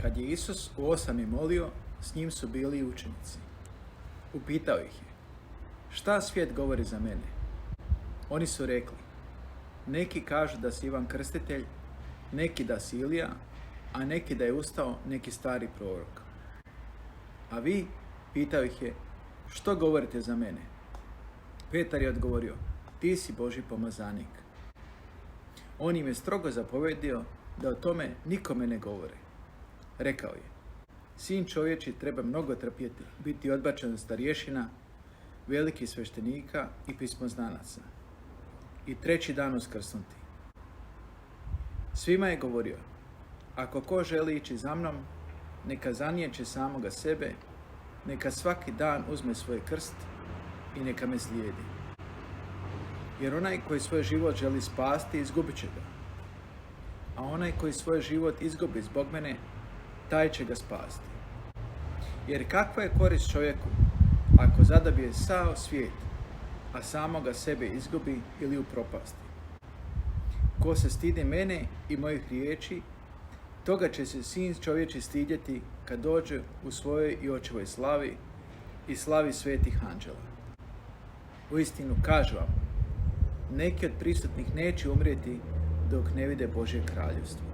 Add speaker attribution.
Speaker 1: Kad je Isus u 8 molio, s njim su bili i učenici. Upitao ih je: šta svijet govori za mene? Oni su rekli: neki kažu da si Ivan Krstitelj, neki da si Ilija, a neki da je ustao neki stari prorok. A vi, pitao ih je, što govorite za mene? Petar je odgovorio: ti si Božji pomazanik. On im je strogo zapovedio da o tome nikome ne govore. Rekao je: sin čovječi treba mnogo trpjeti, biti odbačen od starješina, velikih sveštenika i pismoznanaca, i 3. dan uskrsnuti. Svima je govorio: ako ko želi ići za mnom, neka zanijeće samoga sebe, neka svaki dan uzme svoj krst i neka me slijedi. Jer onaj koji svoj život želi spasti, izgubit će ga. A onaj koji svoj život izgubi zbog mene, taj će ga spasti. Jer kakva je korist čovjeku ako zadobije sav svijet, a samoga sebe izgubi ili upropasti? Ko se stidi mene i mojih riječi, toga će se sin čovječi stidjeti kad dođe u svojoj i očevoj slavi i slavi svetih anđela. Uistinu kažu vam, neki od prisutnih neće umrijeti dok ne vide Božje kraljevstvo.